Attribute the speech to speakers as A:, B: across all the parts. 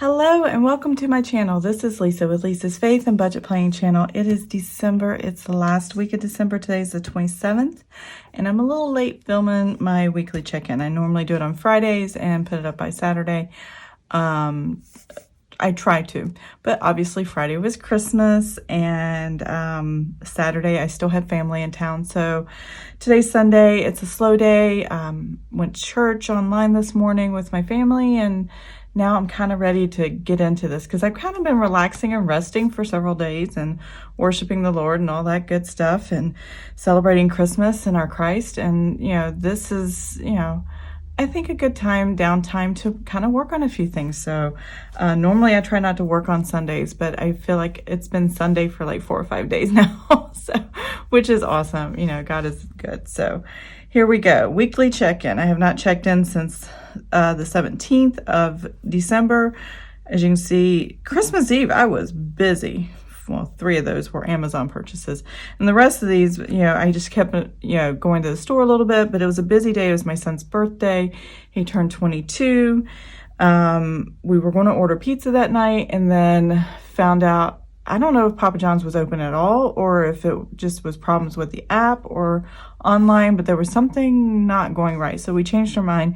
A: Hello and welcome to my channel. This is Lisa with Lisa's Faith and Budget Planning channel. It is December. It's the last week of December. Today's the 27th and I'm a little late filming my weekly check-in. I normally do it on Fridays and put it up by Saturday. I try to, but obviously Friday was Christmas and Saturday I still had family in town. So today's Sunday. It's a slow day. Went to church online this morning with my family, and now I'm kind of ready to get into this because I've kind of been relaxing and resting for several days and worshiping the Lord and all that good stuff and celebrating Christmas and our Christ. And, this is, I think a good downtime to kind of work on a few things. So normally I try not to work on Sundays, but I feel like it's been Sunday for like 4 or 5 days now, which is awesome. God is good. So here we go. Weekly check-in. I have not checked in since the 17th of December. As you can see, Christmas Eve, I was busy. Well, 3 of those were Amazon purchases. And the rest of these, I just kept, going to the store a little bit, but it was a busy day. It was my son's birthday. He turned 22. We were going to order pizza that night and then found out, I don't know if Papa John's was open at all or if it just was problems with the app or online, but there was something not going right. So we changed our mind.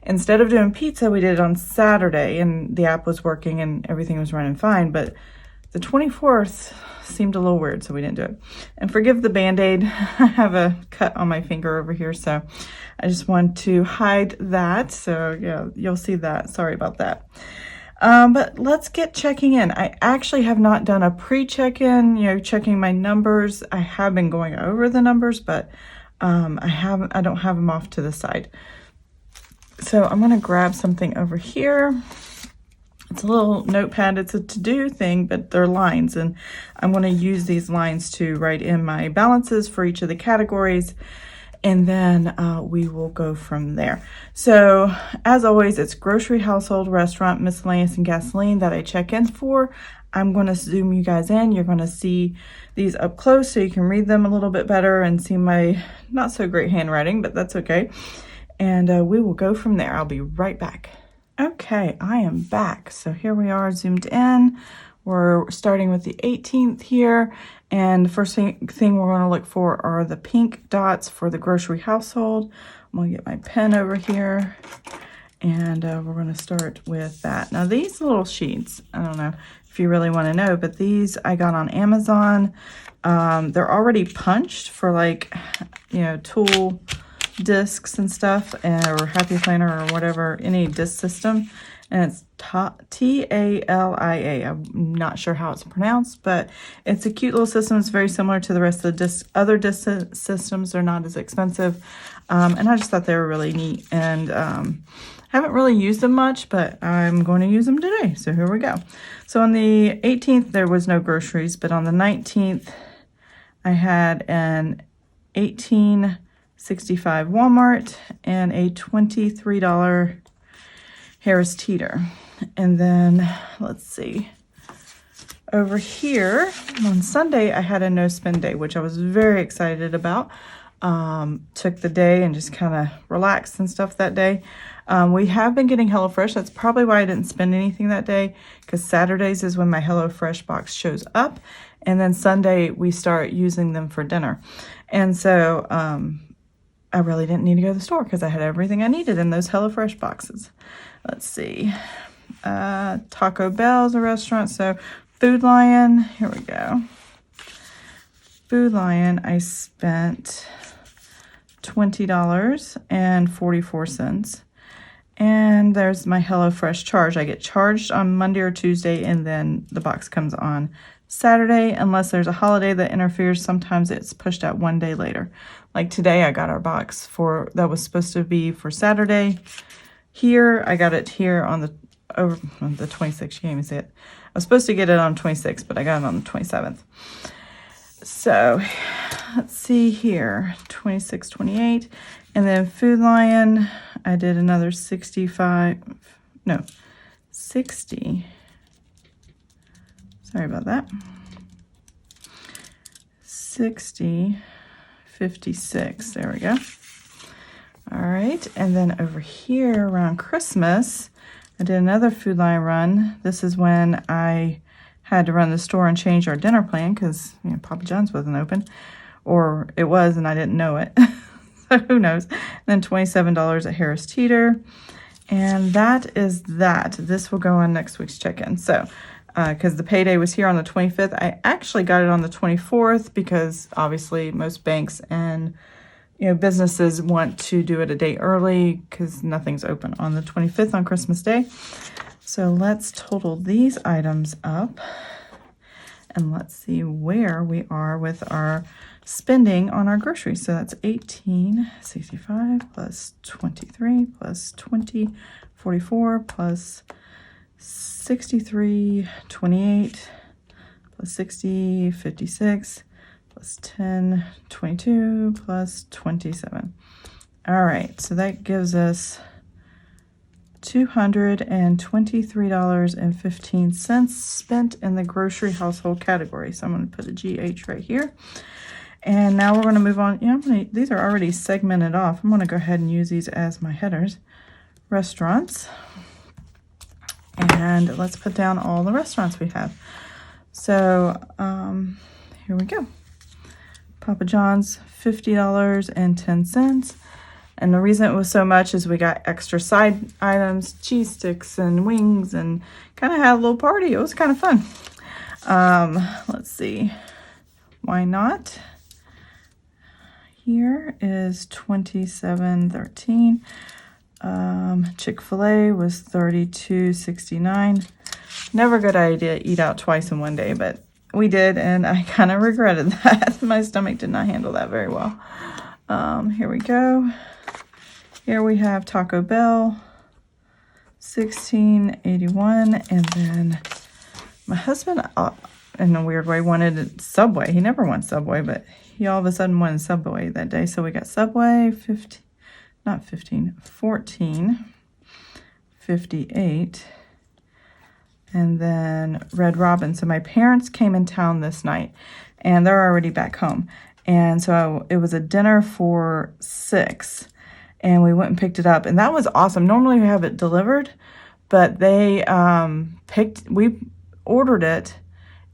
A: Instead of doing pizza, we did it on Saturday and the app was working and everything was running fine. But the 24th seemed a little weird, so we didn't do it. And forgive the Band-Aid. I have a cut on my finger over here, so I just want to hide that. So yeah, you'll see that. Sorry about that. But let's get checking in. I actually have not done a pre-check-in, checking my numbers. I have been going over the numbers, but I don't have them off to the side. So I'm going to grab something over here. It's a little notepad. It's a to-do thing, but they're lines, and I'm going to use these lines to write in my balances for each of the categories, and then we will go from there. So as always, it's grocery, household, restaurant, miscellaneous, and gasoline that I check in for. I'm going to zoom you guys in. You're going to see these up close so you can read them a little bit better and see my not so great handwriting, but that's okay. And we will go from there. I'll be right back. Okay, I am back. So here we are zoomed in. We're starting with the 18th here. And the first thing we're going to look for are the pink dots for the grocery household. I'm going to get my pen over here. And we're going to start with that. Now these little sheets, I don't know if you really want to know, but these I got on Amazon. They're already punched for tool discs and stuff, or Happy Planner or whatever, any disc system, and it's Talia. I'm not sure how it's pronounced, but it's a cute little system. It's very similar to the rest of the other disc systems. They're not as expensive, and I just thought they were really neat, and haven't really used them much, but I'm going to use them today. So here we go. So on the 18th there was no groceries, but on the 19th I had an $18.65 Walmart and a $23 Harris Teeter. And then let's see, over here on Sunday I had a no spend day, which I was very excited about. Took the day and just kind of relaxed and stuff that day. We have been getting HelloFresh. That's probably why I didn't spend anything that day, because Saturdays is when my HelloFresh box shows up, and then Sunday we start using them for dinner. And so I really didn't need to go to the store because I had everything I needed in those HelloFresh boxes. Let's see. Taco Bell's a restaurant. So Food Lion, here we go. Food Lion, I spent $20.44. And there's my HelloFresh charge. I get charged on Monday or Tuesday, and then the box comes on Saturday, unless there's a holiday that interferes. Sometimes it's pushed out 1 day later. Like today, I got our box that was supposed to be for Saturday. Here, I got it here on the 26th. You can't even see it. I was supposed to get it on 26th, but I got it on the 27th. So let's see here, 26, 28, and then Food Lion, I did another 60, sorry about that, 60.56, there we go. All right, and then over here around Christmas, I did another Food Lion run. This is when I had to run the store and change our dinner plan because Papa John's wasn't open, or it was and I didn't know it. So who knows? And then $27 at Harris Teeter, and that is that. This will go on next week's check-in. So because the payday was here on the 25th, I actually got it on the 24th because obviously most banks and businesses want to do it a day early because nothing's open on the 25th on Christmas Day. So let's total these items up and let's see where we are with our spending on our groceries. So that's $18.65 plus 23 plus 20, 44 plus 63, 28 plus 60, 56 plus 10, 22 plus 27. All right, so that gives us $223.15 spent in the grocery household category. So I'm going to put a GH right here. And now we're going to move on. These are already segmented off. I'm going to go ahead and use these as my headers. Restaurants. And let's put down all the restaurants we have. So here we go. Papa John's, $50.10. And the reason it was so much is we got extra side items, cheese sticks and wings, and kind of had a little party. It was kind of fun. Let's see. Why not? Here is $27.13. Chick-fil-A was $32.69. Never a good idea to eat out twice in one day, but we did, and I kind of regretted that. My stomach did not handle that very well. Here we go. Here we have Taco Bell, $16.81, and then my husband, in a weird way, wanted Subway. He never wants Subway, but he all of a sudden wanted Subway that day. So we got Subway, $14.58, and then Red Robin. So my parents came in town this night, and they're already back home. And so it was a dinner for 6, and we went and picked it up, and that was awesome. Normally we have it delivered, but they we ordered it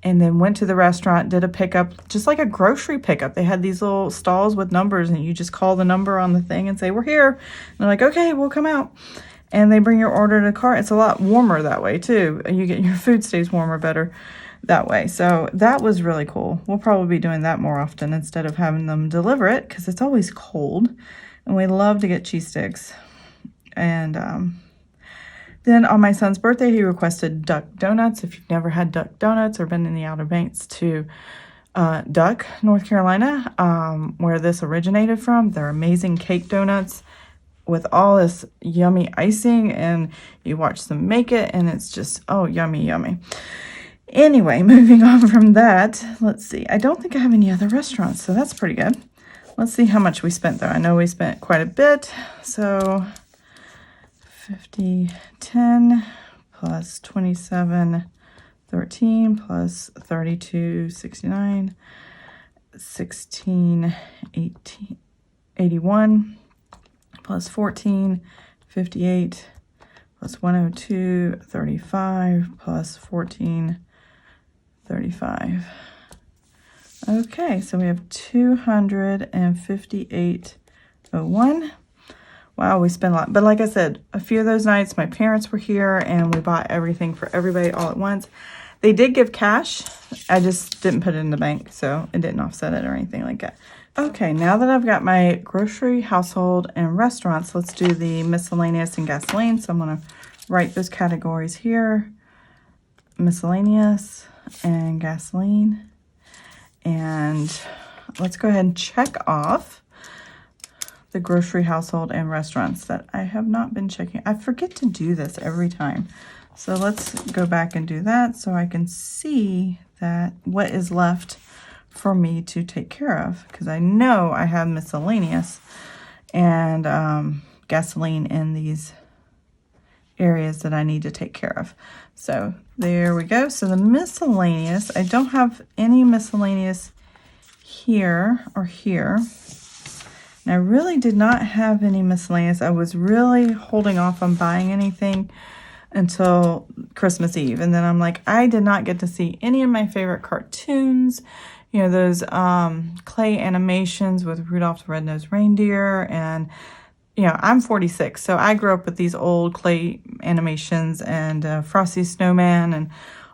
A: and then went to the restaurant, did a pickup, just like a grocery pickup. They had these little stalls with numbers, and you just call the number on the thing and say, we're here. And they're like, okay, we'll come out. And they bring your order to the car. It's a lot warmer that way too. You get your food stays warmer better that way. So that was really cool. We'll probably be doing that more often instead of having them deliver it because it's always cold. And we love to get cheese sticks. And then on my son's birthday, he requested Duck Donuts. If you've never had Duck Donuts or been in the Outer Banks to Duck, North Carolina, where this originated from, they're amazing cake donuts with all this yummy icing, and you watch them make it, and it's just, oh, yummy, yummy. Anyway, moving on from that, let's see. I don't think I have any other restaurants, so that's pretty good. Let's see how much we spent, though. I know we spent quite a bit, so $50.10 plus $27.13 plus $32.69, $16.81 plus $14.58 plus $102.35 plus $14.35. Okay, so we have $258.01. Wow, we spent a lot. But like I said, a few of those nights, my parents were here, and we bought everything for everybody all at once. They did give cash. I just didn't put it in the bank, so it didn't offset it or anything like that. Okay, now that I've got my grocery, household, and restaurants, let's do the miscellaneous and gasoline. So I'm going to write those categories here. Miscellaneous and gasoline. And let's go ahead and check off the grocery, household, and restaurants that I have not been checking. I forget to do this every time. So let's go back and do that so I can see that what is left for me to take care of, because I know I have miscellaneous and gasoline in these areas that I need to take care of. So there we go. So the miscellaneous, I don't have any miscellaneous here or here. And I really did not have any miscellaneous. I was really holding off on buying anything until Christmas Eve. And then I'm like, I did not get to see any of my favorite cartoons. You know, those clay animations with Rudolph the Red-Nosed Reindeer. And, you know, I'm 46, so I grew up with these old clay animations and Frosty Snowman and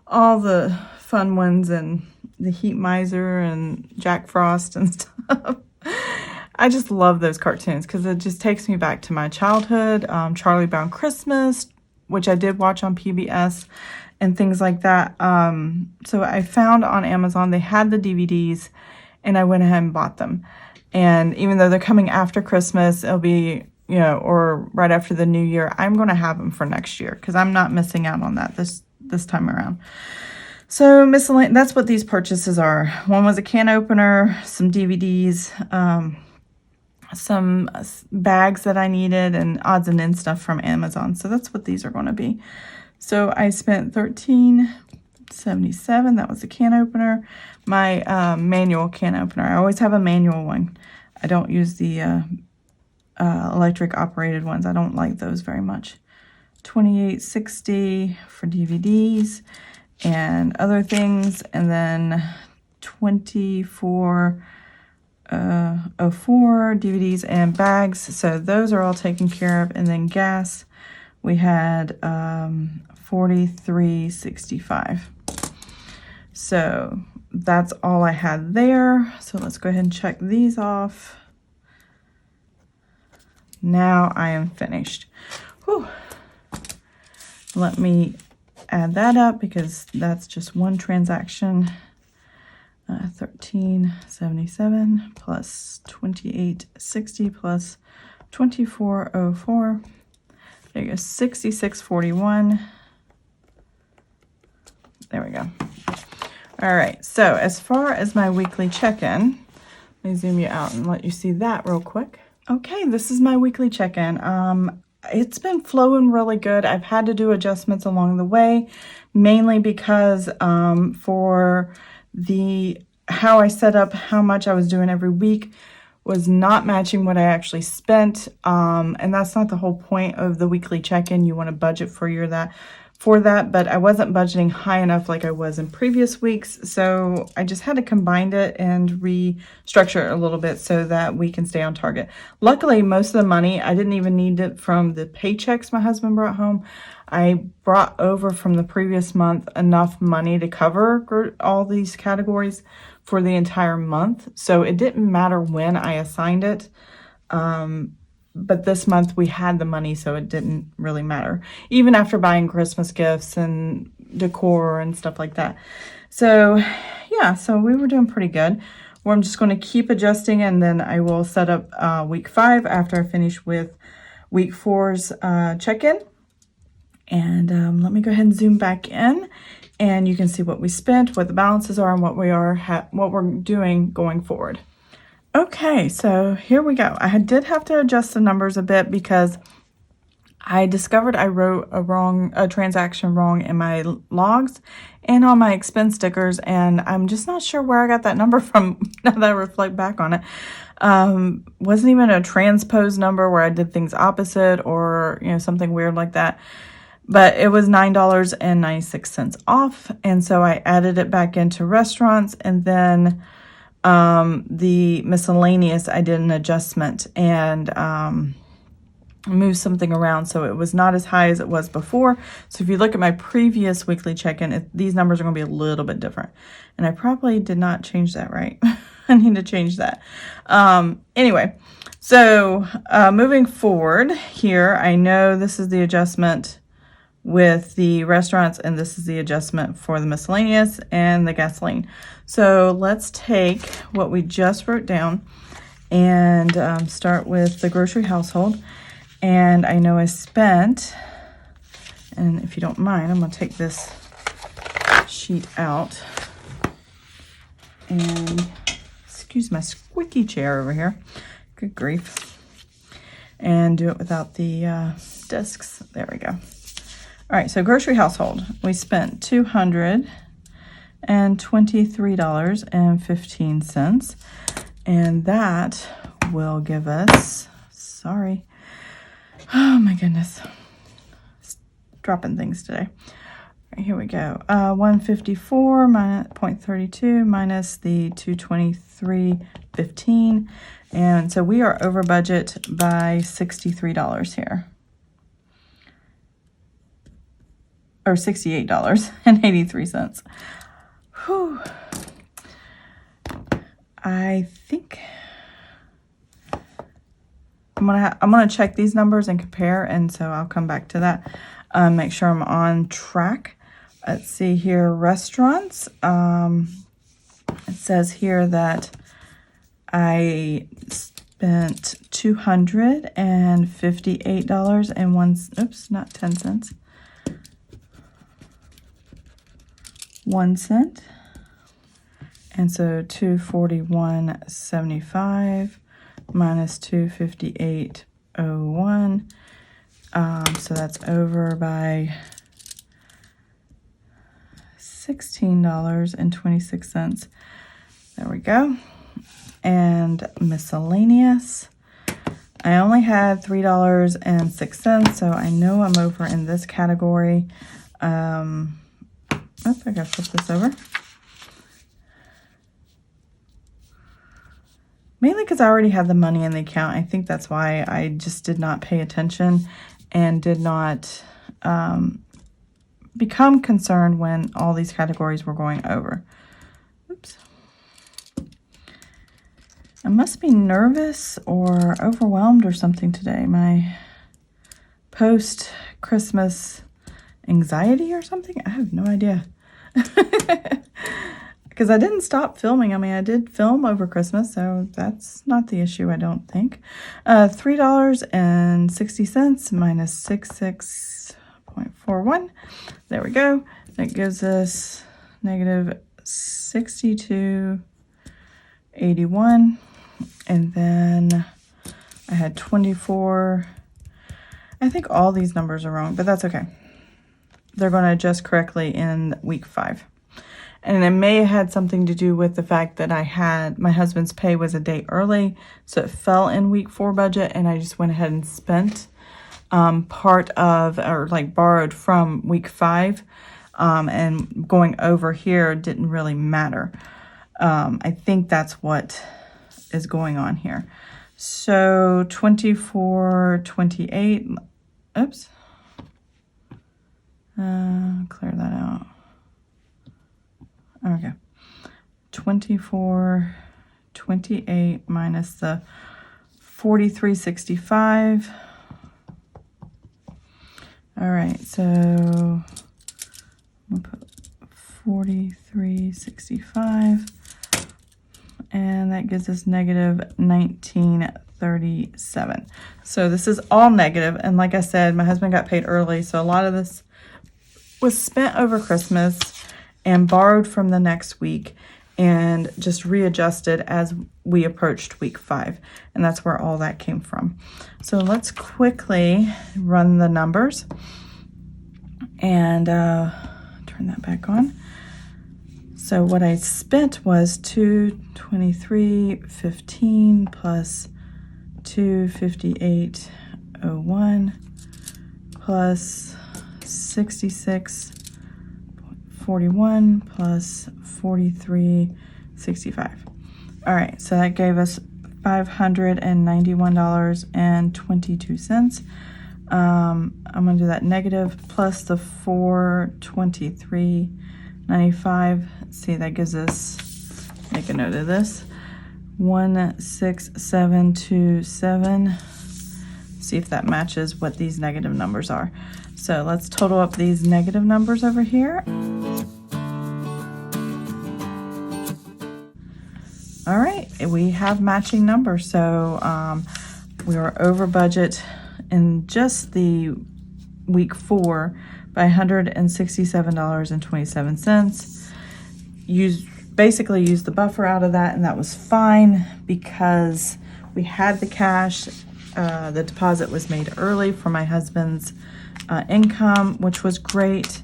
A: all the fun ones and the Heat Miser and Jack Frost and stuff. I just love those cartoons because it just takes me back to my childhood. Charlie Brown Christmas, which I did watch on PBS and things like that. So I found on Amazon they had the DVDs and I went ahead and bought them. And even though they're coming after Christmas, it'll be, you know, or right after the new year, I'm going to have them for next year because I'm not missing out on that this time around. So miscellaneous, that's what these purchases are. One was a can opener, some DVDs, some bags that I needed, and odds and ends stuff from Amazon. So that's what these are going to be. So I spent $13.77. That was the can opener. My manual can opener. I always have a manual one. I don't use the electric operated ones. I don't like those very much. $28.60 for DVDs and other things, and then $24.04 DVDs and bags. So those are all taken care of. And then gas, we had $43.65. So that's all I had there. So let's go ahead and check these off. Now I am finished. Whew. Let me add that up because that's just one transaction. $13.77 plus $28.60 plus $24.04. There you go, $66.41. There we go. All right, so as far as my weekly check-in, let me zoom you out and let you see that real quick. Okay, this is my weekly check-in. It's been flowing really good. I've had to do adjustments along the way, mainly because for how I set up how much I was doing every week was not matching what I actually spent. And that's not the whole point of the weekly check-in. You want to budget for that, but I wasn't budgeting high enough like I was in previous weeks. So I just had to combine it and restructure it a little bit so that we can stay on target. Luckily, most of the money, I didn't even need it from the paychecks my husband brought home. I brought over from the previous month enough money to cover all these categories for the entire month. So it didn't matter when I assigned it. But this month we had the money, so it didn't really matter. Even after buying Christmas gifts and decor and stuff like that. So yeah, so we were doing pretty good. Well, I'm just going to keep adjusting, and then I will set up week 5 after I finish with week 4's check-in. And let me go ahead and zoom back in, and you can see what we spent, what the balances are, and what we're doing going forward. Okay, so here we go. I did have to adjust the numbers a bit because I discovered I wrote a transaction wrong in my logs and on my expense stickers, and I'm just not sure where I got that number from now that I reflect back on it. Wasn't even a transpose number where I did things opposite or, you know, something weird like that. But it was $9.96 off, and so I added it back into restaurants, and then the miscellaneous, I did an adjustment and moved something around so it was not as high as it was before. So if you look at my previous weekly check-in, these numbers are going to be a little bit different. And I probably did not change that right. I need to change that. Anyway, so moving forward here, I know this is the adjustment with the restaurants, and this is the adjustment for the miscellaneous and the gasoline. So let's take what we just wrote down and start with the grocery household. And I know I spent, and if you don't mind, I'm going to take this sheet out. And excuse my squeaky chair over here. Good grief. And do it without the discs. There we go. All right, so grocery household, we spent $223.15, and that will give us, sorry, oh my goodness, dropping things today. All right, here we go. 154 minus 0.32 minus the 223.15. And so we are over budget by $63 here. Or $68.83. Whew. I think I'm gonna check these numbers and compare, and so I'll come back to that. Make sure I'm on track. Let's see here, restaurants. It says here that I spent $258 and oops, not 10 cents. 1 cent. And so 241.75 minus 258.01. So that's over by $16.26. There we go. And miscellaneous. I only had $3.06, so I know I'm over in this category. Oops, I gotta flip this over. Mainly because I already had the money in the account. I think that's why I just did not pay attention and did not become concerned when all these categories were going over. Oops. I must be nervous or overwhelmed or something today. My post-Christmas anxiety or something? I have no idea. Because I didn't stop filming. I mean, I did film over Christmas, so that's not the issue, I don't think. $3.60 minus 66.41. There we go. That gives us negative 62.81. And then I had 24. I think all these numbers are wrong, but that's okay. They're going to adjust correctly in week 5. And it may have had something to do with the fact that my husband's pay was a day early, so it fell in week 4 budget, and I just went ahead and spent part of, or like borrowed from week 5, and going over here didn't really matter. I think that's what is going on here. So 24.28, oops. Clear that out. Okay. 24.28 minus the 43.65. All right, so we'll put 43.65, and that gives us negative 19.37. So this is all negative, and like I said, my husband got paid early, so a lot of this was spent over Christmas and borrowed from the next week and just readjusted as we approached week 5. And that's where all that came from. So let's quickly run the numbers and turn that back on. So what I spent was $223.15 plus $258.01 plus 66.41 plus 43.65. All right, so that gave us $591.22. I'm gonna do that negative plus the 423.95. See, that gives us, make a note of this, 16727. See if that matches what these negative numbers are. So let's total up these negative numbers over here. All right, we have matching numbers. So we were over budget in just the week 4 by $167.27. Basically used the buffer out of that, and that was fine because we had the cash. The deposit was made early for my husband's income, which was great.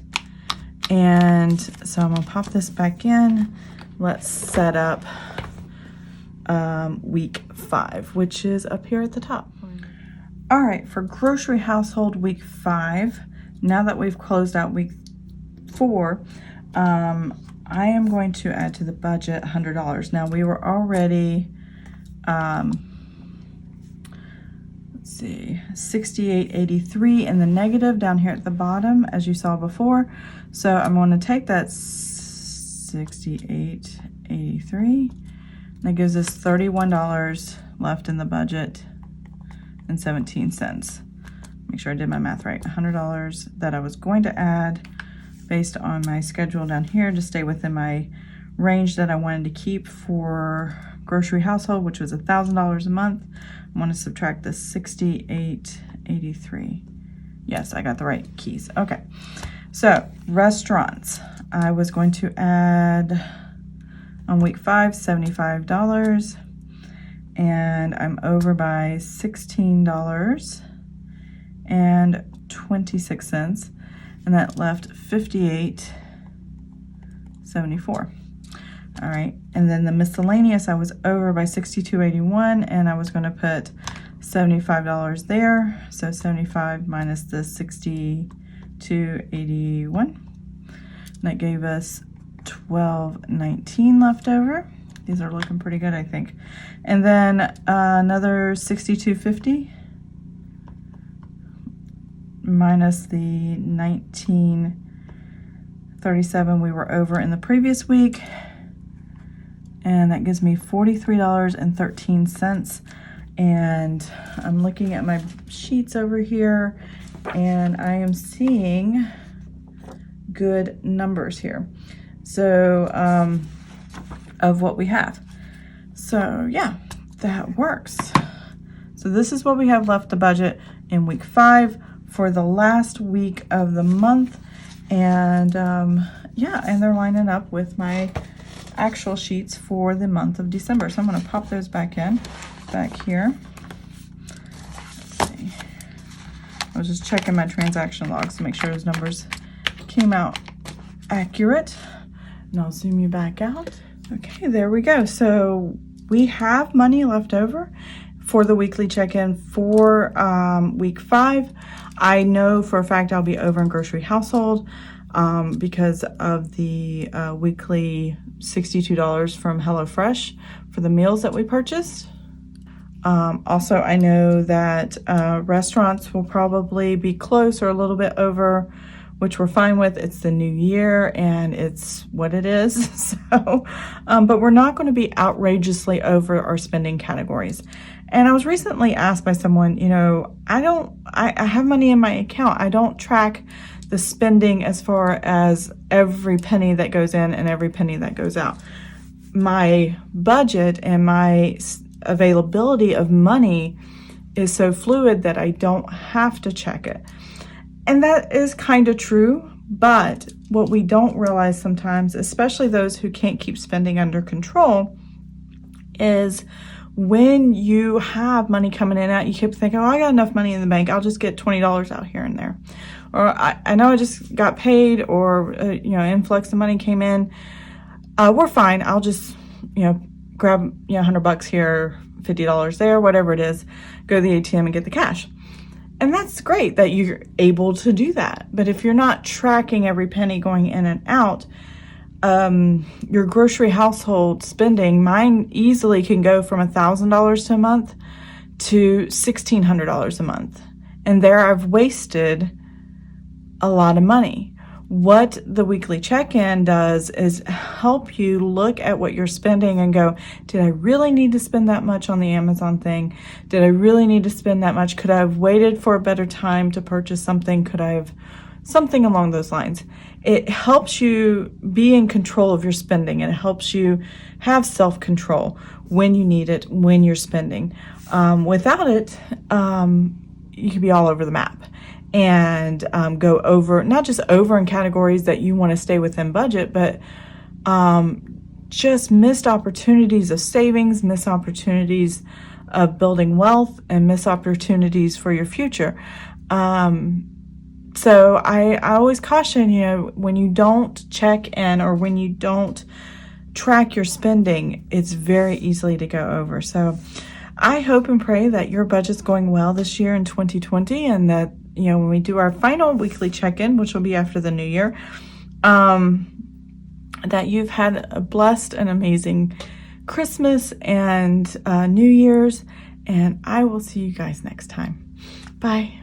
A: And so I'm gonna pop this back in. Let's set up week 5, which is up here at the top. All right, for grocery household week 5, now that we've closed out week 4, I am going to add to the budget $100. Now we were already, let's see, 68.83 in the negative down here at the bottom, as you saw before. So I'm going to take that 68.83. That gives us $31 left in the budget and 17 cents. Make sure I did my math right. $100 that I was going to add based on my schedule down here to stay within my range that I wanted to keep for grocery household, which was $1,000 a month. I want to subtract the 68.83. Yes, I got the right keys. Okay, so restaurants. I was going to add on week 5, $75, and I'm over by $16.26, and that left $58.74. All right, and then the miscellaneous, I was over by $62.81, and I was going to put $75 there. So 75 minus the $62.81, and that gave us $12.19 left over. These are looking pretty good, I think. And then another $62.50 minus the $19.37 we were over in the previous week, and that gives me $43.13. And I'm looking at my sheets over here, and I am seeing good numbers here. So of what we have. So yeah, that works. So this is what we have left to budget in week 5 for the last week of the month. And yeah, and they're lining up with my actual sheets for the month of December. So I'm going to pop those back here. Let's see. I was just checking my transaction logs to make sure those numbers came out accurate. And I'll zoom you back out. Okay, there we go. So we have money left over for the weekly check-in for week 5. I know for a fact I'll be over in grocery household because of the weekly $62 from HelloFresh for the meals that we purchased. Also, I know that restaurants will probably be close or a little bit over, which we're fine with. It's the new year and it's what it is. So, but we're not going to be outrageously over our spending categories. And I was recently asked by someone, you know, I have money in my account. I don't track the spending as far as every penny that goes in and every penny that goes out. My budget and my availability of money is so fluid that I don't have to check it. And that is kind of true, but what we don't realize sometimes, especially those who can't keep spending under control, is when you have money coming in and out, you keep thinking, oh, I got enough money in the bank, I'll just get $20 out here and there. Or I know I just got paid, or you know, influx of money came in. We're fine. I'll just, you know, grab, you know, $100 here, $50 there, whatever it is, go to the ATM and get the cash. And that's great that you're able to do that. But if you're not tracking every penny going in and out, your grocery household spending, mine easily can go from $1,000 a month to $1,600 a month. And there I've wasted a lot of money. What the weekly check-in does is help you look at what you're spending and go, did I really need to spend that much on the Amazon thing? Did I really need to spend that much? Could I have waited for a better time to purchase something? Could I have something along those lines? It helps you be in control of your spending. It helps you have self-control when you need it, when you're spending. Without it, you could be all over the map and go over, not just over in categories that you want to stay within budget, but just missed opportunities of savings, missed opportunities of building wealth, and missed opportunities for your future. So I always caution, you know, when you don't check in or when you don't track your spending, it's very easily to go over. So I hope and pray that your budget's going well this year in 2020, and that you know, when we do our final weekly check-in, which will be after the new year, that you've had a blessed and amazing Christmas and New Year's, and I will see you guys next time. Bye.